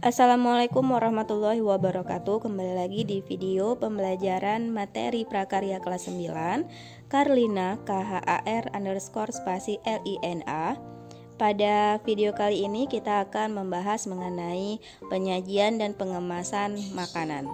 Assalamualaikum warahmatullahi wabarakatuh. Kembali lagi di video pembelajaran materi prakarya kelas 9 Karlina KHAR_Lina. Pada video kali ini kita akan membahas mengenai penyajian dan pengemasan makanan.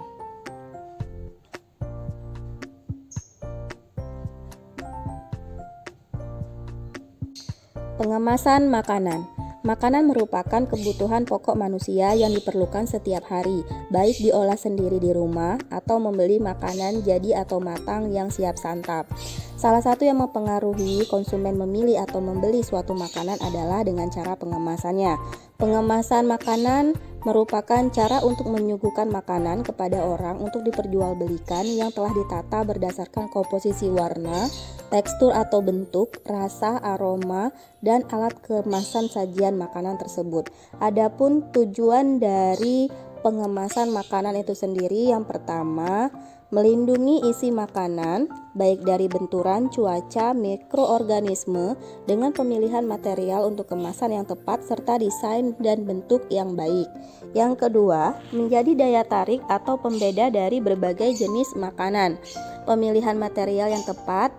Pengemasan makanan. Makanan merupakan kebutuhan pokok manusia yang diperlukan setiap hari, baik diolah sendiri di rumah atau membeli makanan jadi atau matang yang siap santap. Salah satu yang mempengaruhi konsumen memilih atau membeli suatu makanan adalah dengan cara pengemasannya. Pengemasan makanan merupakan cara untuk menyuguhkan makanan kepada orang untuk diperjualbelikan yang telah ditata berdasarkan komposisi warna, tekstur atau bentuk, rasa, aroma, dan alat kemasan sajian makanan tersebut. Adapun tujuan dari pengemasan makanan itu sendiri, yang pertama, melindungi isi makanan baik dari benturan, cuaca, mikroorganisme dengan pemilihan material untuk kemasan yang tepat serta desain dan bentuk yang baik. Yang kedua, menjadi daya tarik atau pembeda dari berbagai jenis makanan. Pemilihan material yang tepat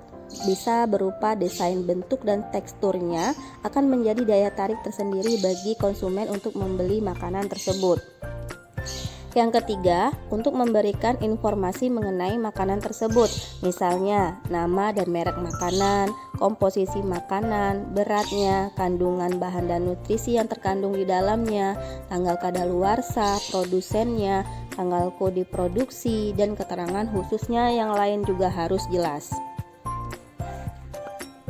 bisa berupa desain, bentuk, dan teksturnya akan menjadi daya tarik tersendiri bagi konsumen untuk membeli makanan tersebut. Yang ketiga, untuk memberikan informasi mengenai makanan tersebut, misalnya nama dan merek makanan, komposisi makanan, beratnya, kandungan bahan dan nutrisi yang terkandung di dalamnya, tanggal kadaluarsa, produsennya, tanggal kode produksi, dan keterangan khususnya yang lain juga harus jelas.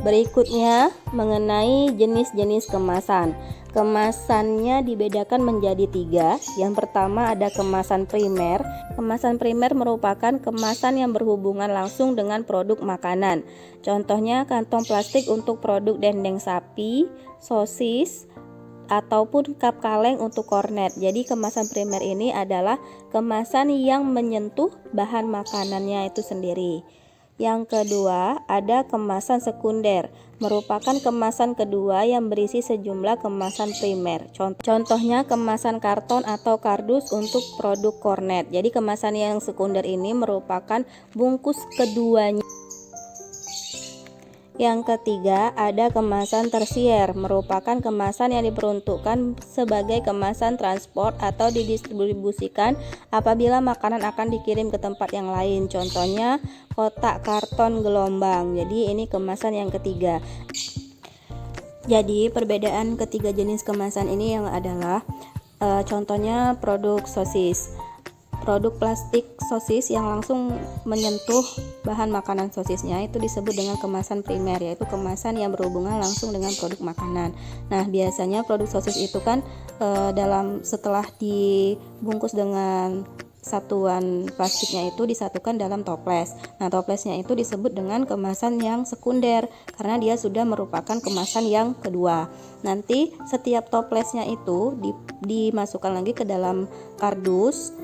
Berikutnya, mengenai jenis-jenis kemasan. Kemasannya dibedakan menjadi 3. Yang pertama ada kemasan primer. Kemasan primer merupakan kemasan yang berhubungan langsung dengan produk makanan. Contohnya kantong plastik untuk produk dendeng sapi, sosis, ataupun cup kaleng untuk kornet. Jadi kemasan primer ini adalah kemasan yang menyentuh bahan makanannya itu sendiri. Yang kedua, ada kemasan sekunder, merupakan kemasan kedua yang berisi sejumlah kemasan primer. Contohnya kemasan karton atau kardus untuk produk kornet. Jadi kemasan yang sekunder ini merupakan bungkus keduanya. Yang ketiga, ada kemasan tersier, merupakan kemasan yang diperuntukkan sebagai kemasan transport atau didistribusikan apabila makanan akan dikirim ke tempat yang lain. Contohnya kotak karton gelombang. Jadi ini kemasan yang ketiga. Jadi perbedaan ketiga jenis kemasan ini yang adalah contohnya produk sosis. Produk plastik sosis yang langsung menyentuh bahan makanan sosisnya itu disebut dengan kemasan primer, yaitu kemasan yang berhubungan langsung dengan produk makanan. Nah, biasanya produk sosis itu kan setelah dibungkus dengan satuan plastiknya itu disatukan dalam toples. Nah, toplesnya itu disebut dengan kemasan yang sekunder karena dia sudah merupakan kemasan yang kedua. Nanti setiap toplesnya itu dimasukkan lagi ke dalam kardus.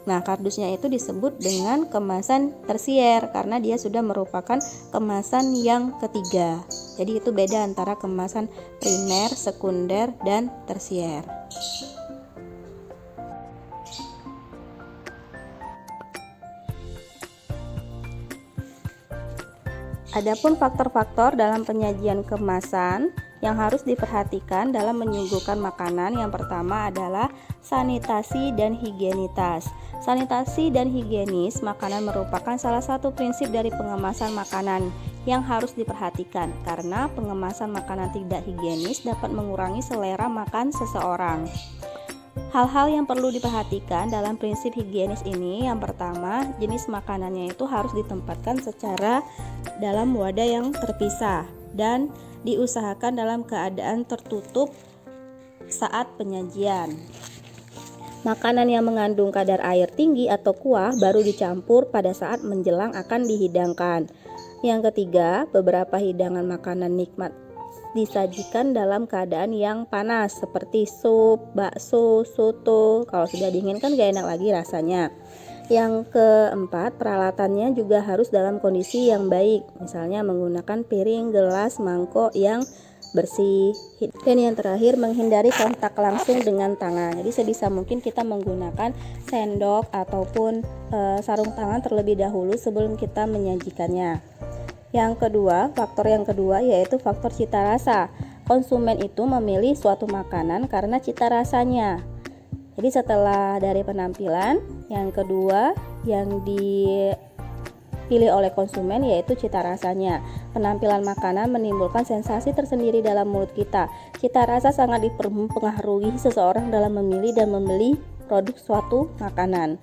Nah, kardusnya itu disebut dengan kemasan tersier karena dia sudah merupakan kemasan yang ketiga. Jadi itu beda antara kemasan primer, sekunder, dan tersier. Adapun faktor-faktor dalam penyajian kemasan yang harus diperhatikan dalam menyuguhkan makanan, yang pertama adalah sanitasi dan higienitas. Sanitasi dan higienis makanan merupakan salah satu prinsip dari pengemasan makanan yang harus diperhatikan karena pengemasan makanan tidak higienis dapat mengurangi selera makan seseorang. Hal-hal yang perlu diperhatikan dalam prinsip higienis ini, yang pertama, jenis makanannya itu harus ditempatkan secara dalam wadah yang terpisah dan diusahakan dalam keadaan tertutup saat penyajian. Makanan yang mengandung kadar air tinggi atau kuah baru dicampur pada saat menjelang akan dihidangkan. Yang ketiga, beberapa hidangan makanan nikmat disajikan dalam keadaan yang panas seperti sup, bakso, soto. Kalau sudah dingin kan gak enak lagi rasanya. Yang keempat, peralatannya juga harus dalam kondisi yang baik. Misalnya menggunakan piring, gelas, mangkok yang bersih. Dan yang terakhir, menghindari kontak langsung dengan tangan. Jadi sebisa mungkin kita menggunakan sendok ataupun sarung tangan terlebih dahulu sebelum kita menyajikannya. Yang kedua, faktor yang kedua yaitu faktor cita rasa. Konsumen itu memilih suatu makanan karena cita rasanya. Jadi setelah dari penampilan, yang kedua yang dipilih oleh konsumen yaitu cita rasanya. Penampilan makanan menimbulkan sensasi tersendiri dalam mulut kita. Cita rasa sangat dipengaruhi seseorang dalam memilih dan membeli produk suatu makanan.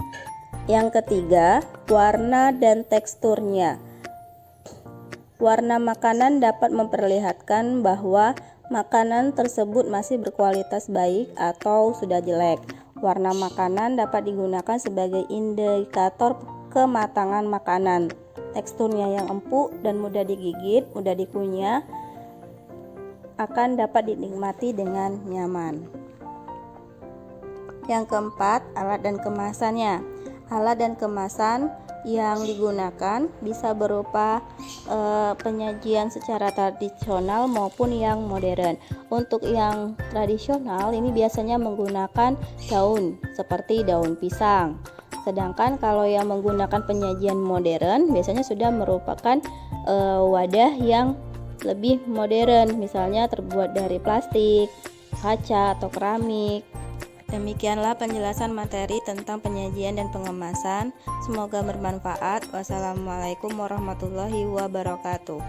Yang ketiga, warna dan teksturnya. Warna makanan dapat memperlihatkan bahwa makanan tersebut masih berkualitas baik atau sudah jelek. Warna makanan dapat digunakan sebagai indikator kematangan makanan. Teksturnya yang empuk dan mudah digigit, mudah dikunyah, akan dapat dinikmati dengan nyaman. Yang keempat, alat dan kemasannya. Alat dan kemasan yang digunakan bisa berupa penyajian secara tradisional maupun yang modern. Untuk yang tradisional ini biasanya menggunakan daun seperti daun pisang. Sedangkan kalau yang menggunakan penyajian modern biasanya sudah merupakan wadah yang lebih modern, misalnya terbuat dari plastik, kaca atau keramik. Demikianlah penjelasan materi tentang penyajian dan pengemasan. Semoga bermanfaat. Wassalamualaikum warahmatullahi wabarakatuh.